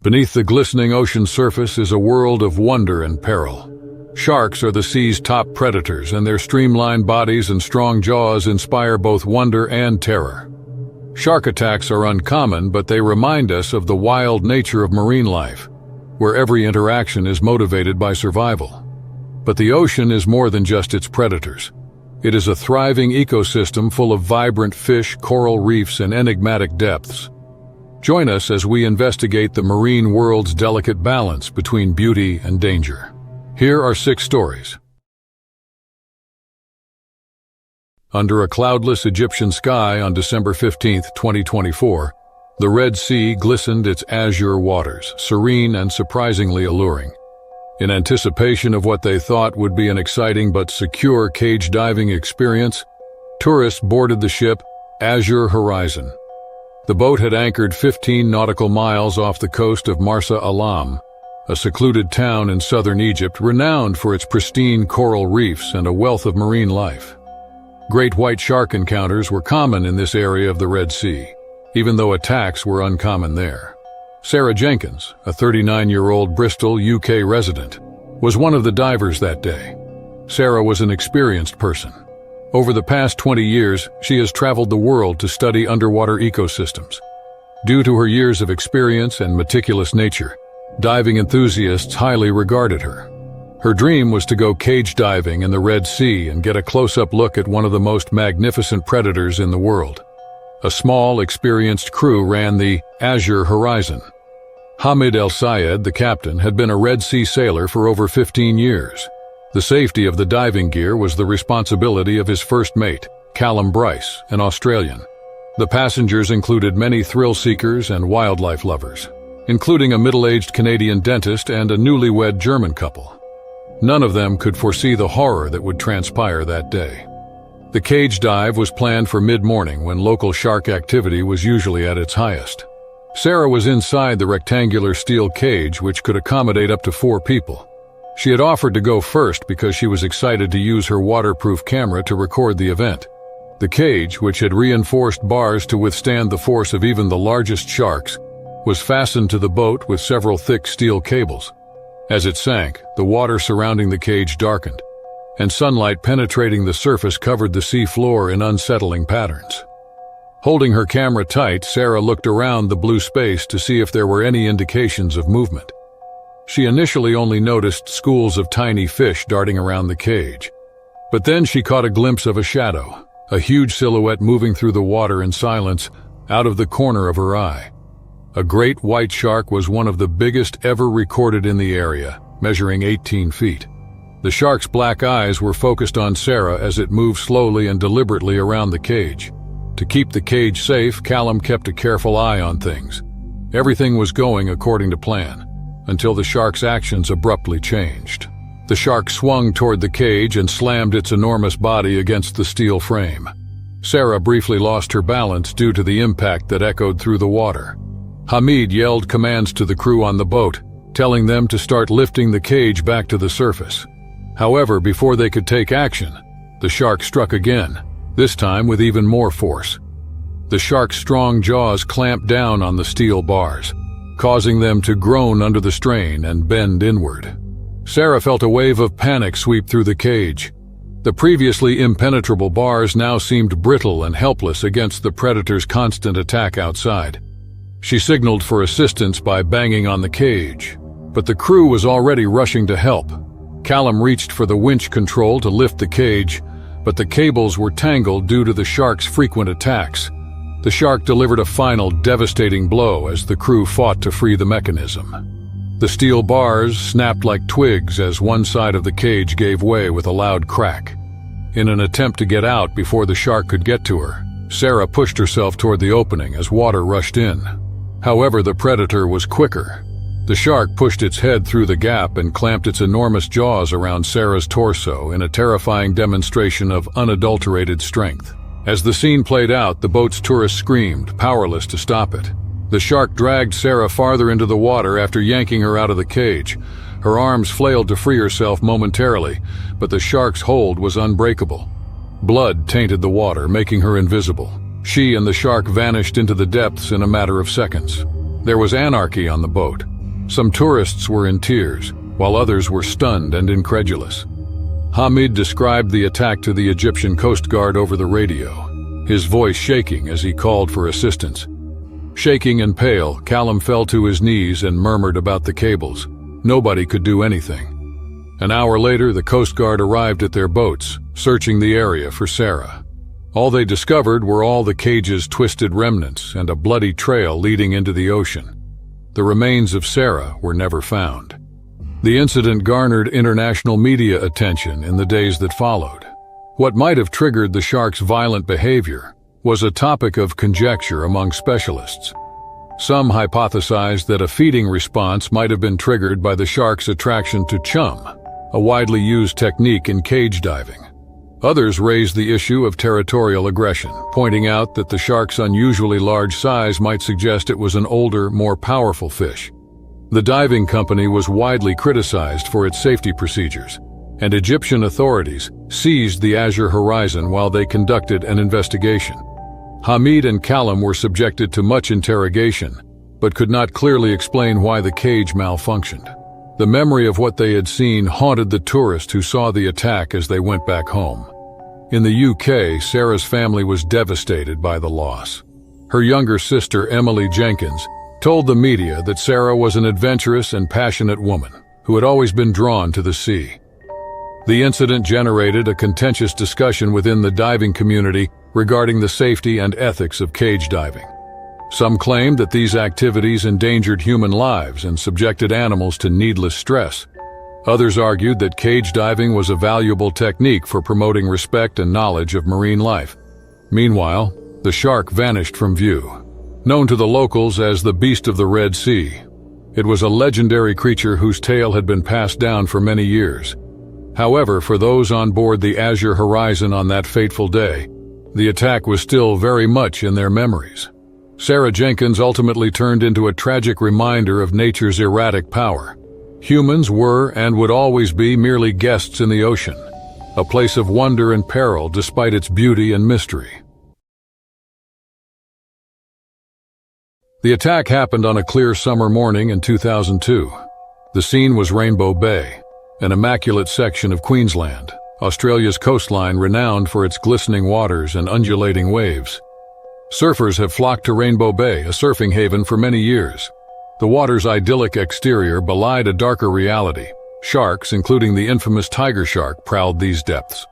Beneath the glistening ocean surface is a world of wonder and peril. Sharks are the sea's top predators, and their streamlined bodies and strong jaws inspire both wonder and terror. Shark attacks are uncommon, but they remind us of the wild nature of marine life, where every interaction is motivated by survival. But the ocean is more than just its predators. It is a thriving ecosystem full of vibrant fish, coral reefs, and enigmatic depths. Join us as we investigate the marine world's delicate balance between beauty and danger. Here are 6 stories. Under a cloudless Egyptian sky on December 15, 2024, the Red Sea glistened its azure waters, serene and surprisingly alluring. In anticipation of what they thought would be an exciting but secure cage diving experience, tourists boarded the ship Azure Horizon. The boat had anchored 15 nautical miles off the coast of Marsa Alam, a secluded town in southern Egypt renowned for its pristine coral reefs and a wealth of marine life. Great white shark encounters were common in this area of the Red Sea, even though attacks were uncommon there. Sarah Jenkins, a 39-year-old Bristol, UK resident, was one of the divers that day. Sarah was an experienced person. Over the past 20 years, she has traveled the world to study underwater ecosystems. Due to her years of experience and meticulous nature, diving enthusiasts highly regarded her. Her dream was to go cage diving in the Red Sea and get a close-up look at one of the most magnificent predators in the world. A small, experienced crew ran the Azure Horizon. Hamid El Sayed, the captain, had been a Red Sea sailor for over 15 years. The safety of the diving gear was the responsibility of his first mate, Callum Bryce, an Australian. The passengers included many thrill-seekers and wildlife lovers, including a middle-aged Canadian dentist and a newlywed German couple. None of them could foresee the horror that would transpire that day. The cage dive was planned for mid-morning when local shark activity was usually at its highest. Sarah was inside the rectangular steel cage, which could accommodate up to 4 people. She had offered to go first because she was excited to use her waterproof camera to record the event. The cage, which had reinforced bars to withstand the force of even the largest sharks, was fastened to the boat with several thick steel cables. As it sank, the water surrounding the cage darkened, and sunlight penetrating the surface covered the sea floor in unsettling patterns. Holding her camera tight, Sarah looked around the blue space to see if there were any indications of movement. She initially only noticed schools of tiny fish darting around the cage. But then she caught a glimpse of a shadow, a huge silhouette moving through the water in silence, out of the corner of her eye. A great white shark was one of the biggest ever recorded in the area, measuring 18 feet. The shark's black eyes were focused on Sarah as it moved slowly and deliberately around the cage. To keep the cage safe, Callum kept a careful eye on things. Everything was going according to plan, until the shark's actions abruptly changed. The shark swung toward the cage and slammed its enormous body against the steel frame. Sarah briefly lost her balance due to the impact that echoed through the water. Hamid yelled commands to the crew on the boat, telling them to start lifting the cage back to the surface. However, before they could take action, the shark struck again, this time with even more force. The shark's strong jaws clamped down on the steel bars, causing them to groan under the strain and bend inward. Sarah felt a wave of panic sweep through the cage. The previously impenetrable bars now seemed brittle and helpless against the predator's constant attack outside. She signaled for assistance by banging on the cage, but the crew was already rushing to help. Callum reached for the winch control to lift the cage, but the cables were tangled due to the shark's frequent attacks. The shark delivered a final devastating blow as the crew fought to free the mechanism. The steel bars snapped like twigs as one side of the cage gave way with a loud crack. In an attempt to get out before the shark could get to her, Sarah pushed herself toward the opening as water rushed in. However, the predator was quicker. The shark pushed its head through the gap and clamped its enormous jaws around Sarah's torso in a terrifying demonstration of unadulterated strength. As the scene played out, the boat's tourists screamed, powerless to stop it. The shark dragged Sarah farther into the water after yanking her out of the cage. Her arms flailed to free herself momentarily, but the shark's hold was unbreakable. Blood tainted the water, making her invisible. She and the shark vanished into the depths in a matter of seconds. There was anarchy on the boat. Some tourists were in tears, while others were stunned and incredulous. Hamid described the attack to the Egyptian Coast Guard over the radio, his voice shaking as he called for assistance. Shaking and pale, Callum fell to his knees and murmured about the cables. Nobody could do anything. An hour later, the Coast Guard arrived at their boats, searching the area for Sarah. All they discovered were all the cage's twisted remnants and a bloody trail leading into the ocean. The remains of Sarah were never found. The incident garnered international media attention in the days that followed. What might have triggered the shark's violent behavior was a topic of conjecture among specialists. Some hypothesized that a feeding response might have been triggered by the shark's attraction to chum, a widely used technique in cage diving. Others raised the issue of territorial aggression, pointing out that the shark's unusually large size might suggest it was an older, more powerful fish. The diving company was widely criticized for its safety procedures, and Egyptian authorities seized the Azure Horizon while they conducted an investigation. Hamid and Callum were subjected to much interrogation, but could not clearly explain why the cage malfunctioned. The memory of what they had seen haunted the tourist who saw the attack as they went back home. In the UK, Sarah's family was devastated by the loss. Her younger sister, Emily Jenkins, told the media that Sarah was an adventurous and passionate woman who had always been drawn to the sea. The incident generated a contentious discussion within the diving community regarding the safety and ethics of cage diving. Some claimed that these activities endangered human lives and subjected animals to needless stress. Others argued that cage diving was a valuable technique for promoting respect and knowledge of marine life. Meanwhile, the shark vanished from view. Known to the locals as the Beast of the Red Sea, it was a legendary creature whose tale had been passed down for many years. However, for those on board the Azure Horizon on that fateful day, the attack was still very much in their memories. Sarah Jenkins ultimately turned into a tragic reminder of nature's erratic power. Humans were and would always be merely guests in the ocean, a place of wonder and peril despite its beauty and mystery. The attack happened on a clear summer morning in 2002. The scene was Rainbow Bay, an immaculate section of Queensland, Australia's coastline renowned for its glistening waters and undulating waves. Surfers have flocked to Rainbow Bay, a surfing haven, for many years. The water's idyllic exterior belied a darker reality. Sharks, including the infamous tiger shark, prowled these depths.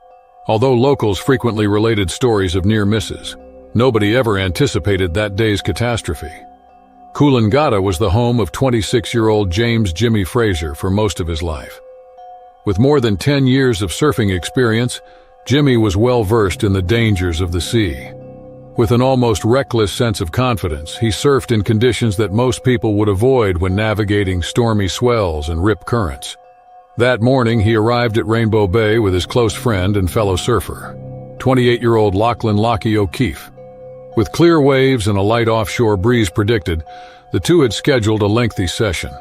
Although locals frequently related stories of near misses, nobody ever anticipated that day's catastrophe. Coolangatta was the home of 26-year-old James "Jimmy" Fraser for most of his life. With more than 10 years of surfing experience, Jimmy was well versed in the dangers of the sea. With an almost reckless sense of confidence, he surfed in conditions that most people would avoid when navigating stormy swells and rip currents. That morning, he arrived at Rainbow Bay with his close friend and fellow surfer, 28-year-old Lachlan "Lockie" O'Keefe. With clear waves and a light offshore breeze predicted, the two had scheduled a lengthy session.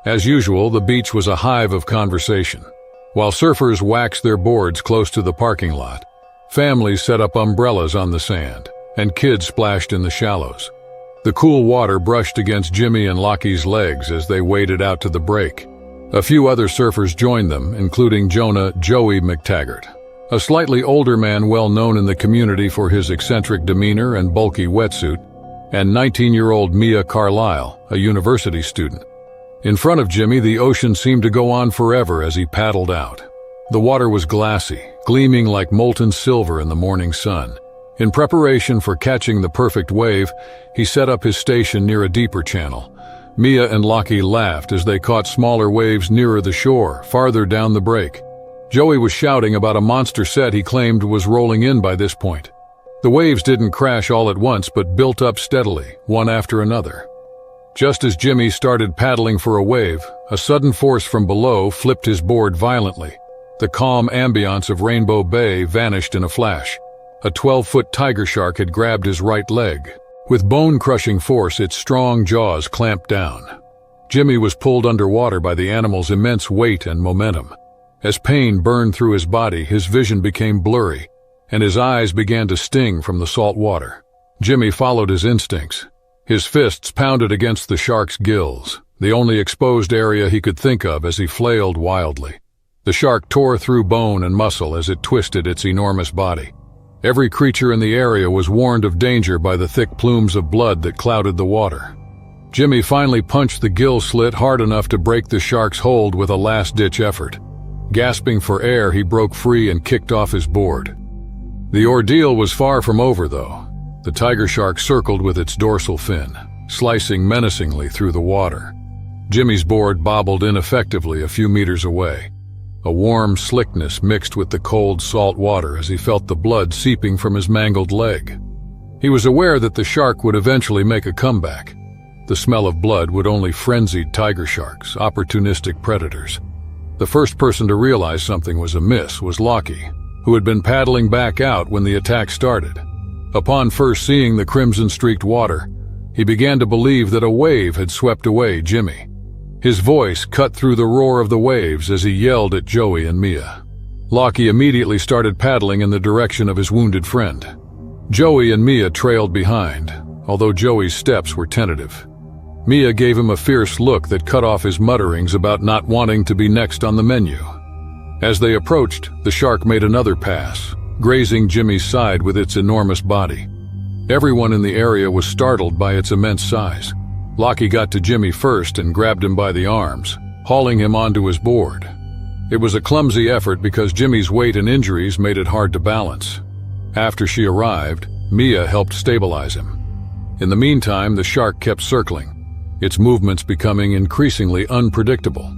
As usual, the beach was a hive of conversation. While surfers waxed their boards close to the parking lot, families set up umbrellas on the sand, and kids splashed in the shallows. The cool water brushed against Jimmy and Lockie's legs as they waded out to the break. A few other surfers joined them, including Jonah "Joey" McTaggart, a slightly older man well known in the community for his eccentric demeanor and bulky wetsuit, and 19-year-old Mia Carlisle, a university student. In front of Jimmy, the ocean seemed to go on forever as he paddled out. The water was glassy, gleaming like molten silver in the morning sun. In preparation for catching the perfect wave, he set up his station near a deeper channel. Mia and Lockie laughed as they caught smaller waves nearer the shore, farther down the break. Joey was shouting about a monster set he claimed was rolling in by this point. The waves didn't crash all at once but built up steadily, one after another. Just as Jimmy started paddling for a wave, a sudden force from below flipped his board violently. The calm ambience of Rainbow Bay vanished in a flash. A 12-foot tiger shark had grabbed his right leg. With bone-crushing force, its strong jaws clamped down. Jimmy was pulled underwater by the animal's immense weight and momentum. As pain burned through his body, his vision became blurry, and his eyes began to sting from the salt water. Jimmy followed his instincts. His fists pounded against the shark's gills, the only exposed area he could think of as he flailed wildly. The shark tore through bone and muscle as it twisted its enormous body. Every creature in the area was warned of danger by the thick plumes of blood that clouded the water. Jimmy finally punched the gill slit hard enough to break the shark's hold with a last-ditch effort. Gasping for air, he broke free and kicked off his board. The ordeal was far from over, though. The tiger shark circled with its dorsal fin, slicing menacingly through the water. Jimmy's board bobbled ineffectively a few meters away. A warm slickness mixed with the cold, salt water as he felt the blood seeping from his mangled leg. He was aware that the shark would eventually make a comeback. The smell of blood would only frenzied tiger sharks, opportunistic predators. The first person to realize something was amiss was Lockie, who had been paddling back out when the attack started. Upon first seeing the crimson-streaked water, he began to believe that a wave had swept away Jimmy. His voice cut through the roar of the waves as he yelled at Joey and Mia. Lockie immediately started paddling in the direction of his wounded friend. Joey and Mia trailed behind, although Joey's steps were tentative. Mia gave him a fierce look that cut off his mutterings about not wanting to be next on the menu. As they approached, the shark made another pass, grazing Jimmy's side with its enormous body. Everyone in the area was startled by its immense size. Lockie got to Jimmy first and grabbed him by the arms, hauling him onto his board. It was a clumsy effort because Jimmy's weight and injuries made it hard to balance. After she arrived, Mia helped stabilize him. In the meantime, the shark kept circling, its movements becoming increasingly unpredictable.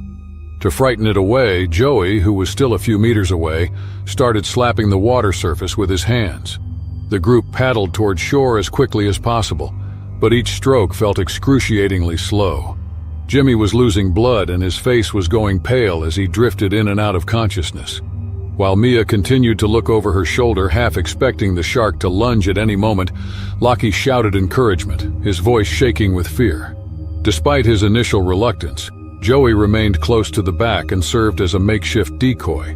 To frighten it away, Joey, who was still a few meters away, started slapping the water surface with his hands. The group paddled toward shore as quickly as possible, but each stroke felt excruciatingly slow. Jimmy was losing blood and his face was going pale as he drifted in and out of consciousness. While Mia continued to look over her shoulder, half expecting the shark to lunge at any moment, Lockie shouted encouragement, his voice shaking with fear. Despite his initial reluctance, Joey remained close to the back and served as a makeshift decoy.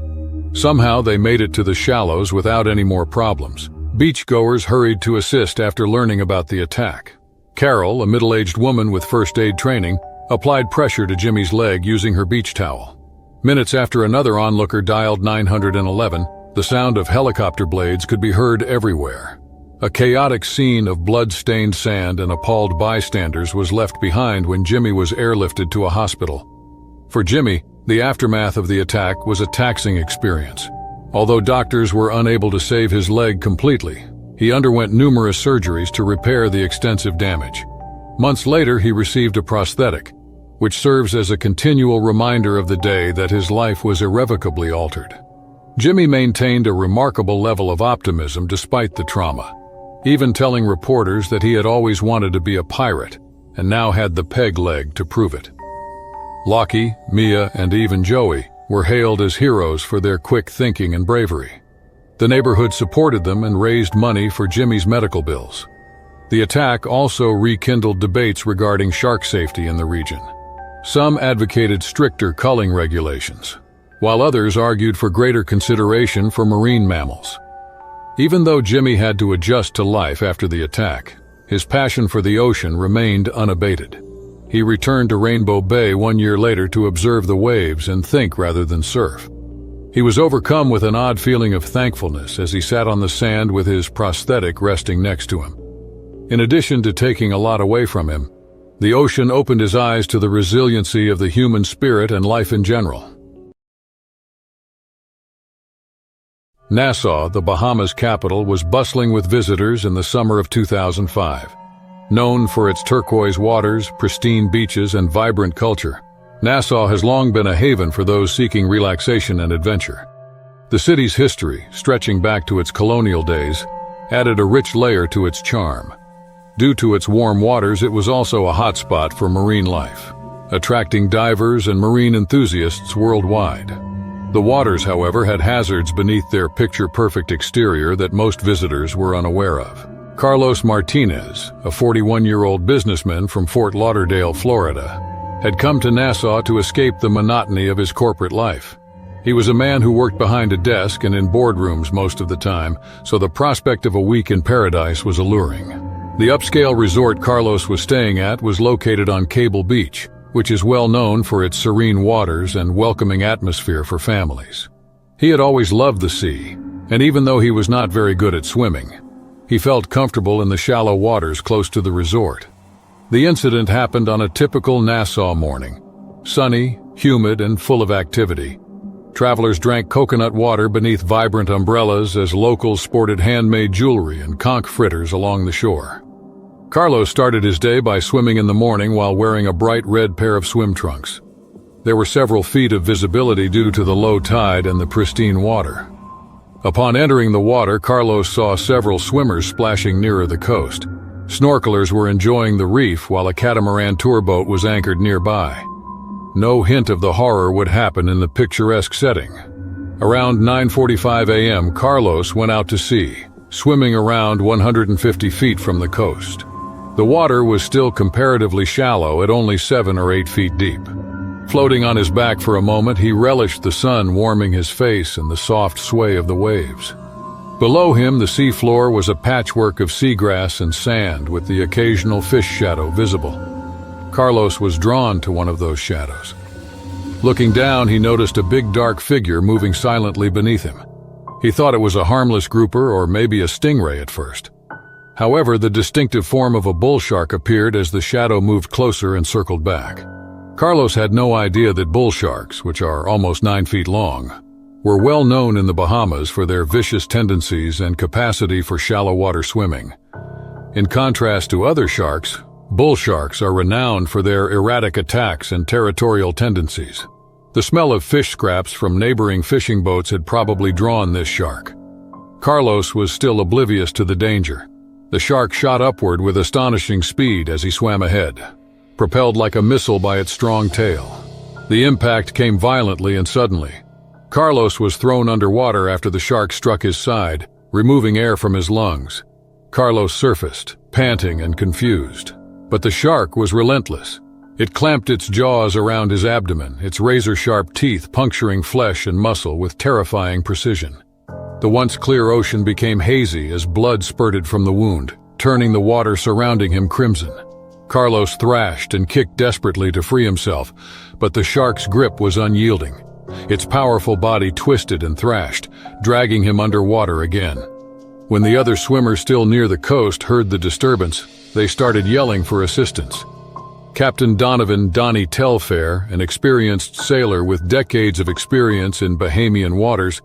Somehow they made it to the shallows without any more problems. Beachgoers hurried to assist after learning about the attack. Carol, a middle-aged woman with first aid training, applied pressure to Jimmy's leg using her beach towel. Minutes after another onlooker dialed 911, the sound of helicopter blades could be heard everywhere. A chaotic scene of blood-stained sand and appalled bystanders was left behind when Jimmy was airlifted to a hospital. For Jimmy, the aftermath of the attack was a taxing experience. Although doctors were unable to save his leg completely, he underwent numerous surgeries to repair the extensive damage. Months later, he received a prosthetic, which serves as a continual reminder of the day that his life was irrevocably altered. Jimmy maintained a remarkable level of optimism despite the trauma, even telling reporters that he had always wanted to be a pirate and now had the peg leg to prove it. Lockie, Mia, and even Joey were hailed as heroes for their quick thinking and bravery. The neighborhood supported them and raised money for Jimmy's medical bills. The attack also rekindled debates regarding shark safety in the region. Some advocated stricter culling regulations, while others argued for greater consideration for marine mammals. Even though Jimmy had to adjust to life after the attack, his passion for the ocean remained unabated. He returned to Rainbow Bay 1 year later to observe the waves and think rather than surf. He was overcome with an odd feeling of thankfulness as he sat on the sand with his prosthetic resting next to him. In addition to taking a lot away from him, the ocean opened his eyes to the resiliency of the human spirit and life in general. Nassau, the Bahamas capital, was bustling with visitors in the summer of 2005. Known for its turquoise waters, pristine beaches, and vibrant culture, Nassau has long been a haven for those seeking relaxation and adventure. The city's history, stretching back to its colonial days, added a rich layer to its charm. Due to its warm waters, it was also a hotspot for marine life, attracting divers and marine enthusiasts worldwide. The waters, however, had hazards beneath their picture-perfect exterior that most visitors were unaware of. Carlos Martinez, a 41-year-old businessman from Fort Lauderdale, Florida, had come to Nassau to escape the monotony of his corporate life. He was a man who worked behind a desk and in boardrooms most of the time, so the prospect of a week in paradise was alluring. The upscale resort Carlos was staying at was located on Cable Beach, which is well known for its serene waters and welcoming atmosphere for families. He had always loved the sea, and even though he was not very good at swimming, he felt comfortable in the shallow waters close to the resort. The incident happened on a typical Nassau morning, sunny, humid, and full of activity. Travelers drank coconut water beneath vibrant umbrellas as locals sported handmade jewelry and conch fritters along the shore. Carlos started his day by swimming in the morning while wearing a bright red pair of swim trunks. There were several feet of visibility due to the low tide and the pristine water. Upon entering the water, Carlos saw several swimmers splashing nearer the coast. Snorkelers were enjoying the reef while a catamaran tour boat was anchored nearby. No hint of the horror would happen in the picturesque setting. Around 9:45 a.m., Carlos went out to sea, swimming around 150 feet from the coast. The water was still comparatively shallow at only 7 or 8 feet deep. Floating on his back for a moment, he relished the sun warming his face and the soft sway of the waves. Below him, the seafloor was a patchwork of seagrass and sand with the occasional fish shadow visible. Carlos was drawn to one of those shadows. Looking down, he noticed a big dark figure moving silently beneath him. He thought it was a harmless grouper or maybe a stingray at first. However, the distinctive form of a bull shark appeared as the shadow moved closer and circled back. Carlos had no idea that bull sharks, which are almost 9 feet long, were well known in the Bahamas for their vicious tendencies and capacity for shallow water swimming. In contrast to other sharks, bull sharks are renowned for their erratic attacks and territorial tendencies. The smell of fish scraps from neighboring fishing boats had probably drawn this shark. Carlos was still oblivious to the danger. The shark shot upward with astonishing speed as he swam ahead, propelled like a missile by its strong tail. The impact came violently and suddenly. Carlos was thrown underwater after the shark struck his side, removing air from his lungs. Carlos surfaced, panting and confused. But the shark was relentless. It clamped its jaws around his abdomen, its razor-sharp teeth puncturing flesh and muscle with terrifying precision. The once clear ocean became hazy as blood spurted from the wound, turning the water surrounding him crimson. Carlos thrashed and kicked desperately to free himself, but the shark's grip was unyielding. Its powerful body twisted and thrashed, dragging him underwater again. When the other swimmers still near the coast heard the disturbance, they started yelling for assistance. Captain Donovan "Donnie" Telfair, an experienced sailor with decades of experience in Bahamian waters,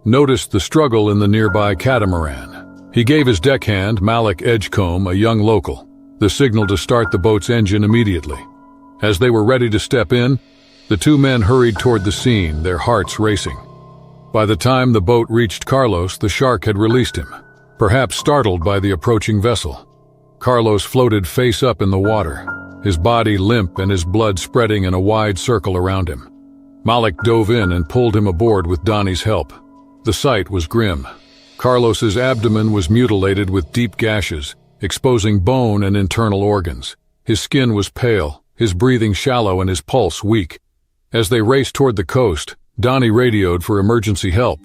noticed the struggle in the nearby catamaran. He gave his deckhand, Malik Edgecombe, a young local, the signal to start the boat's engine immediately. As they were ready to step in, the two men hurried toward the scene, their hearts racing. By the time the boat reached Carlos, the shark had released him, perhaps startled by the approaching vessel. Carlos floated face up in the water, his body limp and his blood spreading in a wide circle around him. Malik dove in and pulled him aboard with Donnie's help. The sight was grim. Carlos's abdomen was mutilated with deep gashes, exposing bone and internal organs. His skin was pale, his breathing shallow and his pulse weak. As they raced toward the coast, Donnie radioed for emergency help,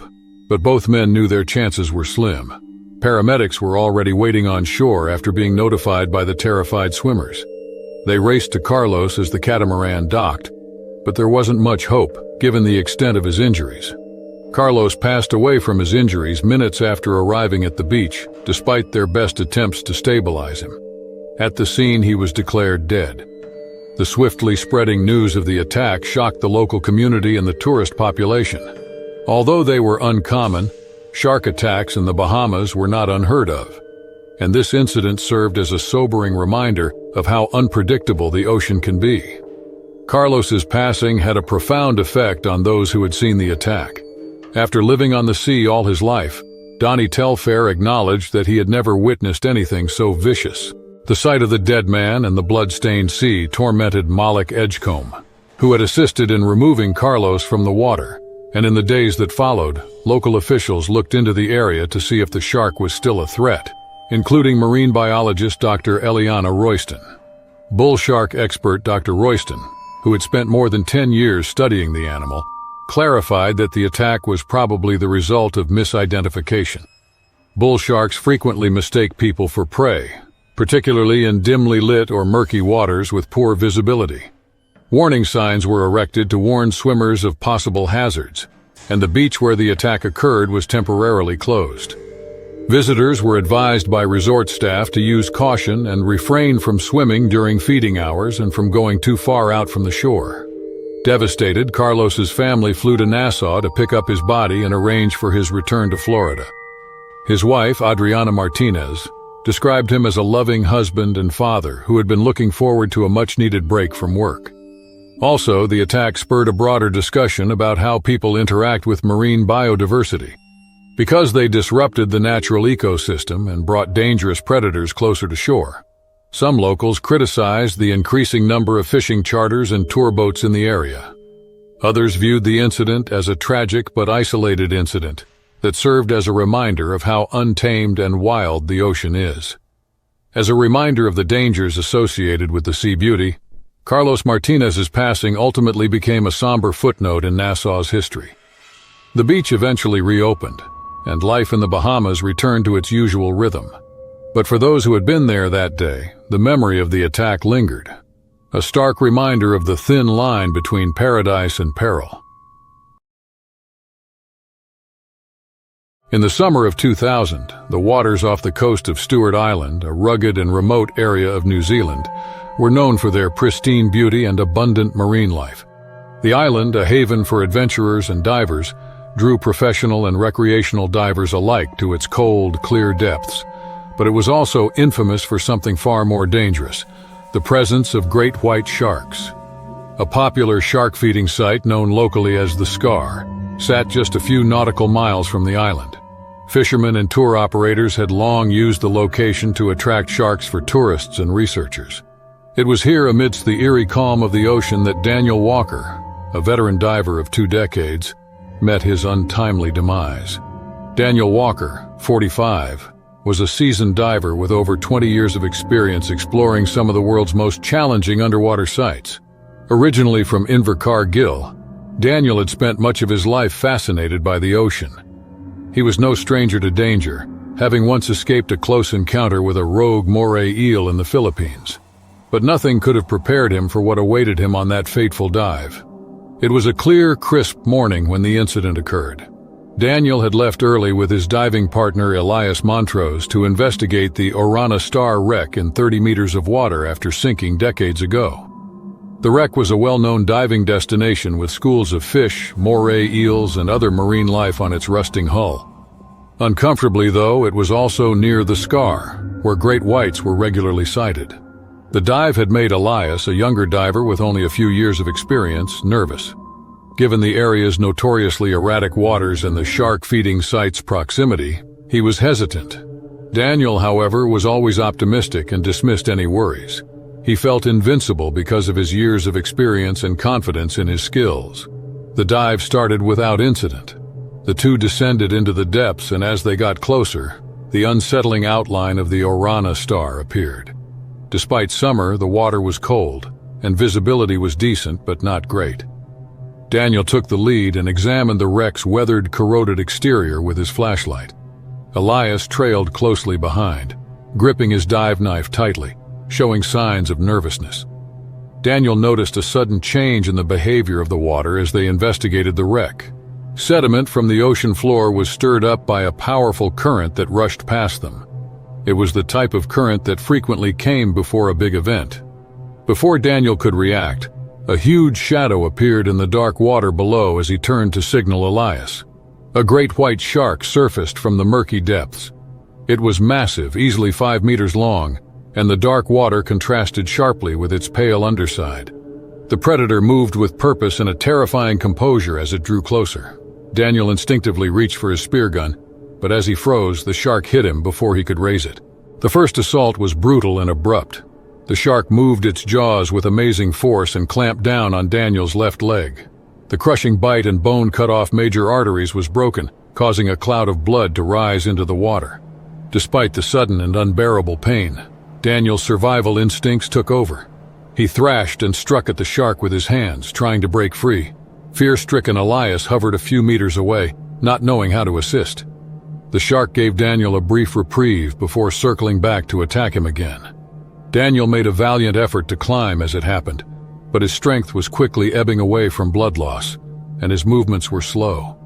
but both men knew their chances were slim. Paramedics were already waiting on shore after being notified by the terrified swimmers. They raced to Carlos as the catamaran docked, but there wasn't much hope, given the extent of his injuries. Carlos passed away from his injuries minutes after arriving at the beach, despite their best attempts to stabilize him. At the scene, he was declared dead. The swiftly spreading news of the attack shocked the local community and the tourist population. Although they were uncommon, shark attacks in the Bahamas were not unheard of, and this incident served as a sobering reminder of how unpredictable the ocean can be. Carlos's passing had a profound effect on those who had seen the attack. After living on the sea all his life, Donnie Telfair acknowledged that he had never witnessed anything so vicious. The sight of the dead man and the blood-stained sea tormented Malik Edgecombe, who had assisted in removing Carlos from the water, and in the days that followed, local officials looked into the area to see if the shark was still a threat, including marine biologist Dr. Eliana Royston. Bull shark expert Dr. Royston, who had spent more than 10 years studying the animal, clarified that the attack was probably the result of misidentification. Bull sharks frequently mistake people for prey, particularly in dimly lit or murky waters with poor visibility. Warning signs were erected to warn swimmers of possible hazards, and the beach where the attack occurred was temporarily closed. Visitors were advised by resort staff to use caution and refrain from swimming during feeding hours and from going too far out from the shore. Devastated, Carlos's family flew to Nassau to pick up his body and arrange for his return to Florida. His wife, Adriana Martinez, described him as a loving husband and father who had been looking forward to a much-needed break from work. Also, the attack spurred a broader discussion about how people interact with marine biodiversity. Because they disrupted the natural ecosystem and brought dangerous predators closer to shore, some locals criticized the increasing number of fishing charters and tour boats in the area. Others viewed the incident as a tragic but isolated incident that served as a reminder of how untamed and wild the ocean is. As a reminder of the dangers associated with the sea beauty, Carlos Martinez's passing ultimately became a somber footnote in Nassau's history. The beach eventually reopened, and life in the Bahamas returned to its usual rhythm. But for those who had been there that day, the memory of the attack lingered, a stark reminder of the thin line between paradise and peril. In the summer of 2000, the waters off the coast of Stewart Island, a rugged and remote area of New Zealand, were known for their pristine beauty and abundant marine life. The island, a haven for adventurers and divers, drew professional and recreational divers alike to its cold, clear depths. But it was also infamous for something far more dangerous, the presence of great white sharks. A popular shark feeding site known locally as the Scar sat just a few nautical miles from the island. Fishermen and tour operators had long used the location to attract sharks for tourists and researchers. It was here, amidst the eerie calm of the ocean, that Daniel Walker, a veteran diver of 2 decades, met his untimely demise. Daniel Walker, 45, was a seasoned diver with over 20 years of experience exploring some of the world's most challenging underwater sites. Originally from Invercargill, Daniel had spent much of his life fascinated by the ocean. He was no stranger to danger, having once escaped a close encounter with a rogue moray eel in the Philippines. But nothing could have prepared him for what awaited him on that fateful dive. It was a clear, crisp morning when the incident occurred. Daniel had left early with his diving partner Elias Montrose to investigate the Orana Star wreck in 30 meters of water after sinking decades ago. The wreck was a well-known diving destination with schools of fish, moray eels, and other marine life on its rusting hull. Uncomfortably, though, it was also near the Scar, where great whites were regularly sighted. The dive had made Elias, a younger diver with only a few years of experience, nervous. Given the area's notoriously erratic waters and the shark-feeding site's proximity, he was hesitant. Daniel, however, was always optimistic and dismissed any worries. He felt invincible because of his years of experience and confidence in his skills. The dive started without incident. The two descended into the depths, and as they got closer, the unsettling outline of the Orana Star appeared. Despite summer, the water was cold, and visibility was decent but not great. Daniel took the lead and examined the wreck's weathered, corroded exterior with his flashlight. Elias trailed closely behind, gripping his dive knife tightly, showing signs of nervousness. Daniel noticed a sudden change in the behavior of the water as they investigated the wreck. Sediment from the ocean floor was stirred up by a powerful current that rushed past them. It was the type of current that frequently came before a big event. Before Daniel could react, a huge shadow appeared in the dark water below as he turned to signal Elias. A great white shark surfaced from the murky depths. It was massive, easily 5 meters long, and the dark water contrasted sharply with its pale underside. The predator moved with purpose and a terrifying composure as it drew closer. Daniel instinctively reached for his spear gun, but as he froze, the shark hit him before he could raise it. The first assault was brutal and abrupt. The shark moved its jaws with amazing force and clamped down on Daniel's left leg. The crushing bite and bone cut off major arteries was broken, causing a cloud of blood to rise into the water. Despite the sudden and unbearable pain, Daniel's survival instincts took over. He thrashed and struck at the shark with his hands, trying to break free. Fear-stricken Elias hovered a few meters away, not knowing how to assist. The shark gave Daniel a brief reprieve before circling back to attack him again. Daniel made a valiant effort to climb as it happened, but his strength was quickly ebbing away from blood loss, and his movements were slow.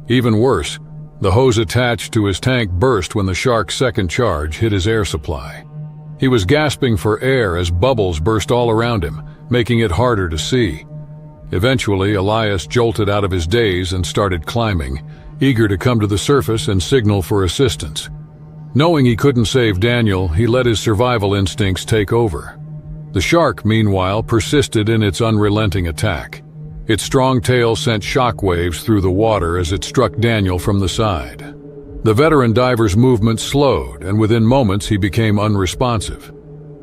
Even worse, the hose attached to his tank burst when the shark's second charge hit his air supply. He was gasping for air as bubbles burst all around him, making it harder to see. Eventually, Elias jolted out of his daze and started climbing, eager to come to the surface and signal for assistance. Knowing he couldn't save Daniel, he let his survival instincts take over. The shark, meanwhile, persisted in its unrelenting attack. Its strong tail sent shockwaves through the water as it struck Daniel from the side. The veteran diver's movements slowed, and within moments he became unresponsive.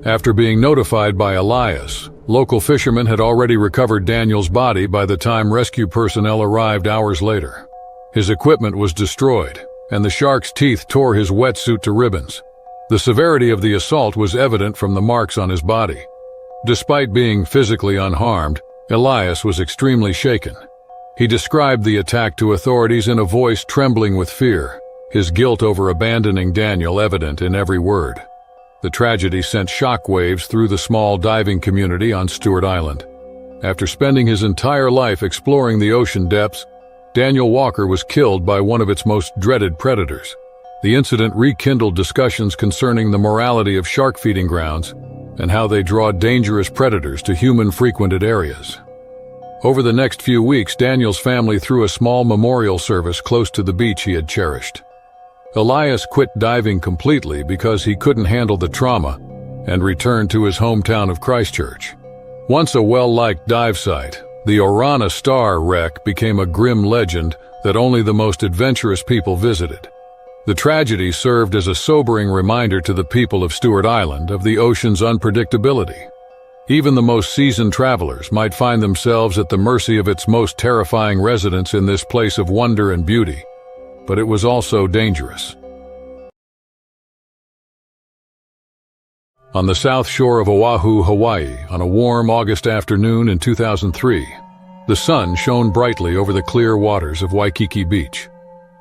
After being notified by Elias, local fishermen had already recovered Daniel's body by the time rescue personnel arrived hours later. His equipment was destroyed, and the shark's teeth tore his wetsuit to ribbons. The severity of the assault was evident from the marks on his body. Despite being physically unharmed, Elias was extremely shaken. He described the attack to authorities in a voice trembling with fear, his guilt over abandoning Daniel evident in every word. The tragedy sent shockwaves through the small diving community on Stewart Island. After spending his entire life exploring the ocean depths, Daniel Walker was killed by one of its most dreaded predators. The incident rekindled discussions concerning the morality of shark feeding grounds and how they draw dangerous predators to human-frequented areas. Over the next few weeks, Daniel's family threw a small memorial service close to the beach he had cherished. Elias quit diving completely because he couldn't handle the trauma and returned to his hometown of Christchurch. Once a well-liked dive site, the Orana Star wreck became a grim legend that only the most adventurous people visited. The tragedy served as a sobering reminder to the people of Stewart Island of the ocean's unpredictability. Even the most seasoned travelers might find themselves at the mercy of its most terrifying residents in this place of wonder and beauty, but it was also dangerous. On the south shore of Oahu, Hawaii, on a warm August afternoon in 2003, the sun shone brightly over the clear waters of Waikiki Beach.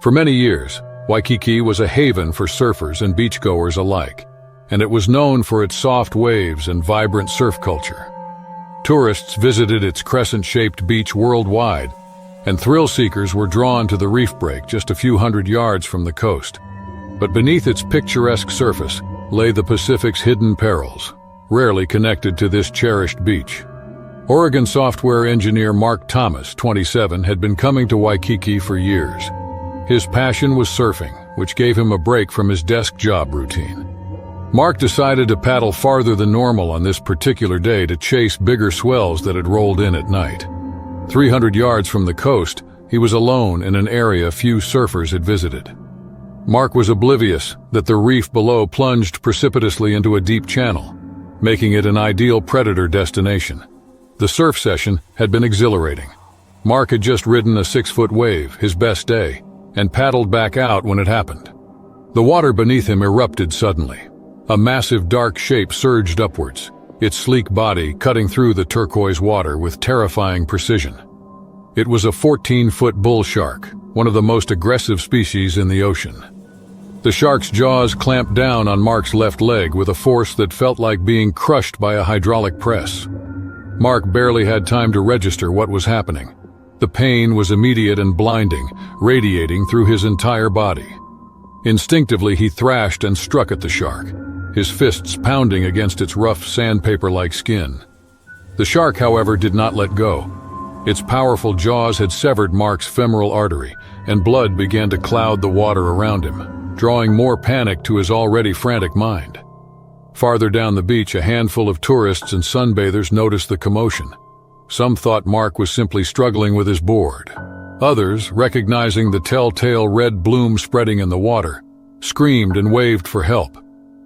For many years, Waikiki was a haven for surfers and beachgoers alike, and it was known for its soft waves and vibrant surf culture. Tourists visited its crescent-shaped beach worldwide, and thrill-seekers were drawn to the reef break just a few hundred yards from the coast. But beneath its picturesque surface lay the Pacific's hidden perils, rarely connected to this cherished beach. Oregon software engineer Mark Thomas, 27, had been coming to Waikiki for years. His passion was surfing, which gave him a break from his desk job routine. Mark decided to paddle farther than normal on this particular day to chase bigger swells that had rolled in at night. 300 yards from the coast, he was alone in an area few surfers had visited. Mark was oblivious that the reef below plunged precipitously into a deep channel, making it an ideal predator destination. The surf session had been exhilarating. Mark had just ridden a 6-foot wave, his best day, and paddled back out when it happened. The water beneath him erupted suddenly. A massive dark shape surged upwards, its sleek body cutting through the turquoise water with terrifying precision. It was a 14-foot bull shark, one of the most aggressive species in the ocean. The shark's jaws clamped down on Mark's left leg with a force that felt like being crushed by a hydraulic press. Mark barely had time to register what was happening. The pain was immediate and blinding, radiating through his entire body. Instinctively, he thrashed and struck at the shark, his fists pounding against its rough sandpaper-like skin. The shark, however, did not let go. Its powerful jaws had severed Mark's femoral artery, and blood began to cloud the water around him, drawing more panic to his already frantic mind. Farther down the beach, a handful of tourists and sunbathers noticed the commotion. Some thought Mark was simply struggling with his board. Others, recognizing the telltale red bloom spreading in the water, screamed and waved for help.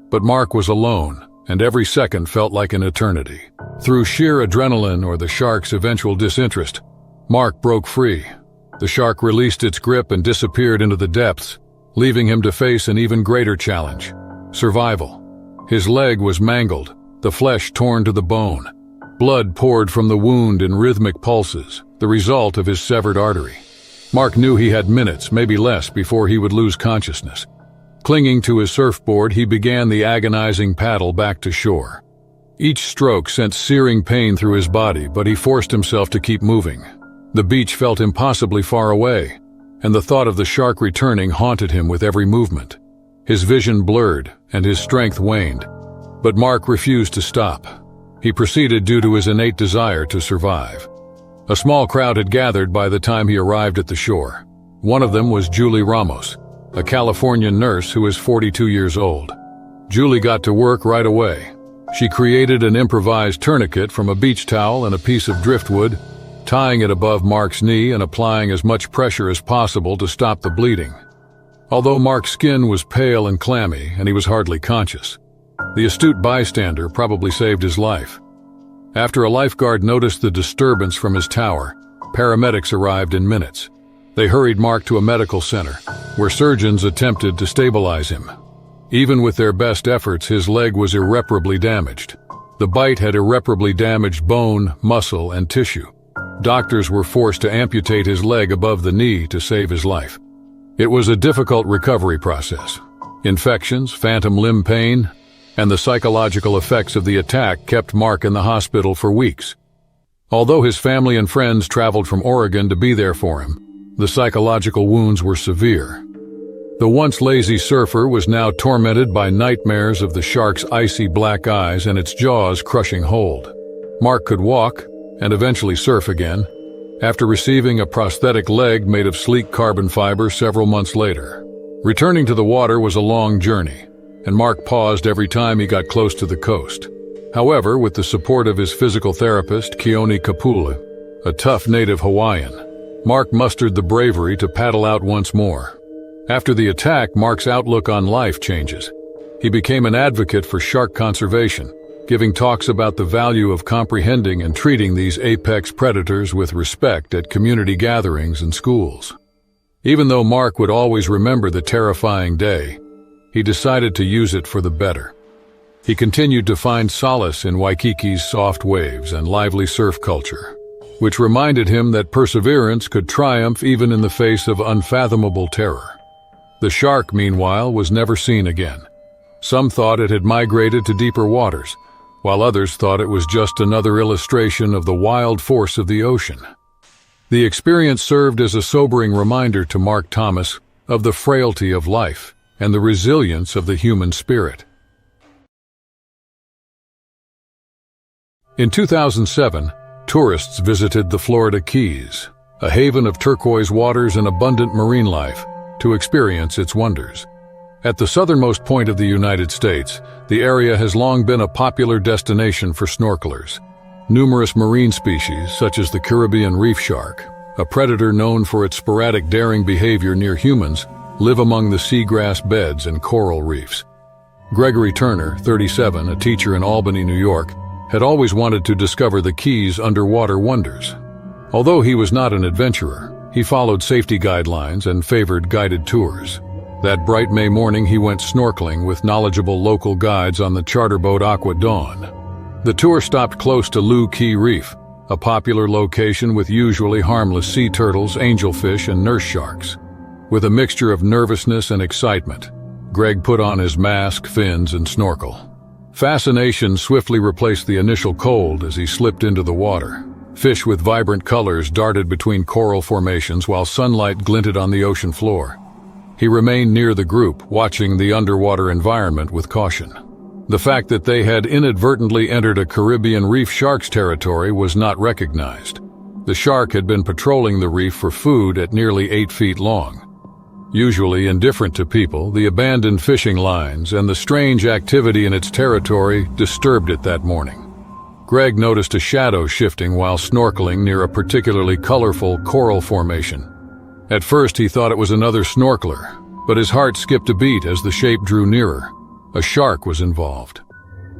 But Mark was alone, and every second felt like an eternity. Through sheer adrenaline or the shark's eventual disinterest, Mark broke free. The shark released its grip and disappeared into the depths, leaving him to face an even greater challenge: survival. His leg was mangled, the flesh torn to the bone. Blood poured from the wound in rhythmic pulses, the result of his severed artery. Mark knew he had minutes, maybe less, before he would lose consciousness. Clinging to his surfboard, he began the agonizing paddle back to shore. Each stroke sent searing pain through his body, but he forced himself to keep moving. The beach felt impossibly far away, and the thought of the shark returning haunted him with every movement. His vision blurred, and his strength waned. But Mark refused to stop. He proceeded due to his innate desire to survive. A small crowd had gathered by the time he arrived at the shore. One of them was Julie Ramos, a Californian nurse who is 42 years old. Julie got to work right away. She created an improvised tourniquet from a beach towel and a piece of driftwood, tying it above Mark's knee and applying as much pressure as possible to stop the bleeding. Although Mark's skin was pale and clammy and he was hardly conscious, the astute bystander probably saved his life. After a lifeguard noticed the disturbance from his tower, paramedics arrived in minutes. They hurried Mark to a medical center, where surgeons attempted to stabilize him. Even with their best efforts, his leg was irreparably damaged. The bite had irreparably damaged bone, muscle, and tissue. Doctors were forced to amputate his leg above the knee to save his life. It was a difficult recovery process. Infections, phantom limb pain, and the psychological effects of the attack kept Mark in the hospital for weeks. Although his family and friends traveled from Oregon to be there for him, the psychological wounds were severe. The once lazy surfer was now tormented by nightmares of the shark's icy black eyes and its jaws crushing hold. Mark could walk, and eventually surf again, after receiving a prosthetic leg made of sleek carbon fiber several months later. Returning to the water was a long journey, and Mark paused every time he got close to the coast. However, with the support of his physical therapist, Keone Kapula, a tough native Hawaiian, Mark mustered the bravery to paddle out once more. After the attack, Mark's outlook on life changes. He became an advocate for shark conservation, giving talks about the value of comprehending and treating these apex predators with respect at community gatherings and schools. Even though Mark would always remember the terrifying day, he decided to use it for the better. He continued to find solace in Waikiki's soft waves and lively surf culture, which reminded him that perseverance could triumph even in the face of unfathomable terror. The shark, meanwhile, was never seen again. Some thought it had migrated to deeper waters, while others thought it was just another illustration of the wild force of the ocean. The experience served as a sobering reminder to Mark Thomas of the frailty of life and the resilience of the human spirit. In 2007, tourists visited the Florida Keys, a haven of turquoise waters and abundant marine life, to experience its wonders. At the southernmost point of the United States, the area has long been a popular destination for snorkelers. Numerous marine species, such as the Caribbean reef shark, a predator known for its sporadic daring behavior near humans, live among the seagrass beds and coral reefs. Gregory Turner, 37, a teacher in Albany, New York, had always wanted to discover the Keys' underwater wonders. Although he was not an adventurer, he followed safety guidelines and favored guided tours. That bright May morning, he went snorkeling with knowledgeable local guides on the charter boat Aqua Dawn. The tour stopped close to Looe Key Reef, a popular location with usually harmless sea turtles, angelfish, and nurse sharks. With a mixture of nervousness and excitement, Greg put on his mask, fins, and snorkel. Fascination swiftly replaced the initial cold as he slipped into the water. Fish with vibrant colors darted between coral formations while sunlight glinted on the ocean floor. He remained near the group, watching the underwater environment with caution. The fact that they had inadvertently entered a Caribbean reef shark's territory was not recognized. The shark had been patrolling the reef for food at nearly 8 feet long. Usually indifferent to people, the abandoned fishing lines and the strange activity in its territory disturbed it that morning. Greg noticed a shadow shifting while snorkeling near a particularly colorful coral formation. At first he thought it was another snorkeler, but his heart skipped a beat as the shape drew nearer. A shark was involved.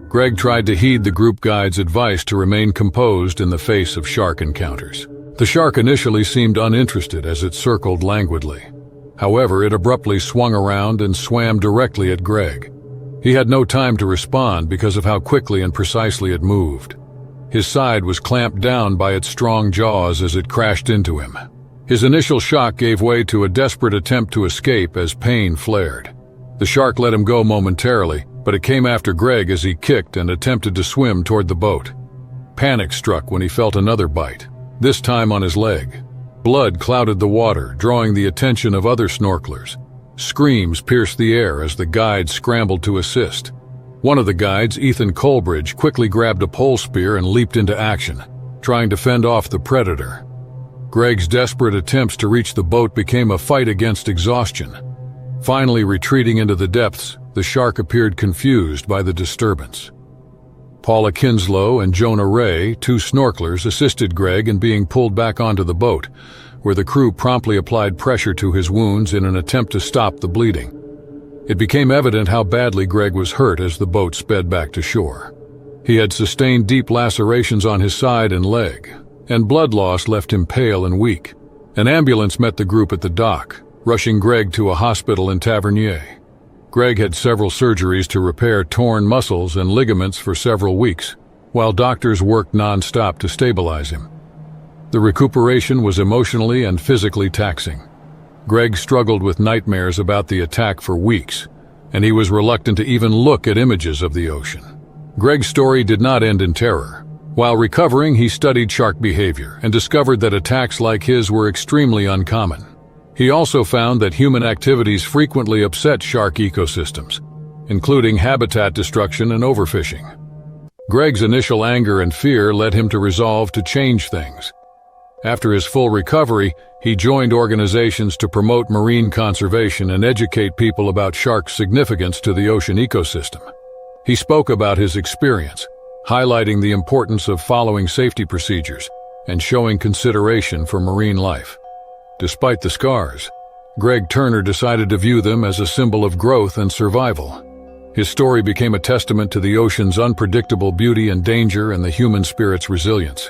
Greg tried to heed the group guide's advice to remain composed in the face of shark encounters. The shark initially seemed uninterested as it circled languidly. However, it abruptly swung around and swam directly at Greg. He had no time to respond because of how quickly and precisely it moved. His side was clamped down by its strong jaws as it crashed into him. His initial shock gave way to a desperate attempt to escape as pain flared. The shark let him go momentarily, but it came after Greg as he kicked and attempted to swim toward the boat. Panic struck when he felt another bite, this time on his leg. Blood clouded the water, drawing the attention of other snorkelers. Screams pierced the air as the guides scrambled to assist. One of the guides, Ethan Colbridge, quickly grabbed a pole spear and leaped into action, trying to fend off the predator. Greg's desperate attempts to reach the boat became a fight against exhaustion. Finally retreating into the depths, the shark appeared confused by the disturbance. Paula Kinslow and Jonah Ray, two snorkelers, assisted Greg in being pulled back onto the boat, where the crew promptly applied pressure to his wounds in an attempt to stop the bleeding. It became evident how badly Greg was hurt as the boat sped back to shore. He had sustained deep lacerations on his side and leg, and blood loss left him pale and weak. An ambulance met the group at the dock, rushing Greg to a hospital in Tavernier. Greg had several surgeries to repair torn muscles and ligaments for several weeks, while doctors worked non-stop to stabilize him. The recuperation was emotionally and physically taxing. Greg struggled with nightmares about the attack for weeks, and he was reluctant to even look at images of the ocean. Greg's story did not end in terror. While recovering, he studied shark behavior and discovered that attacks like his were extremely uncommon. He also found that human activities frequently upset shark ecosystems, including habitat destruction and overfishing. Greg's initial anger and fear led him to resolve to change things. After his full recovery, he joined organizations to promote marine conservation and educate people about sharks' significance to the ocean ecosystem. He spoke about his experience, highlighting the importance of following safety procedures and showing consideration for marine life. Despite the scars, Greg Turner decided to view them as a symbol of growth and survival. His story became a testament to the ocean's unpredictable beauty and danger and the human spirit's resilience.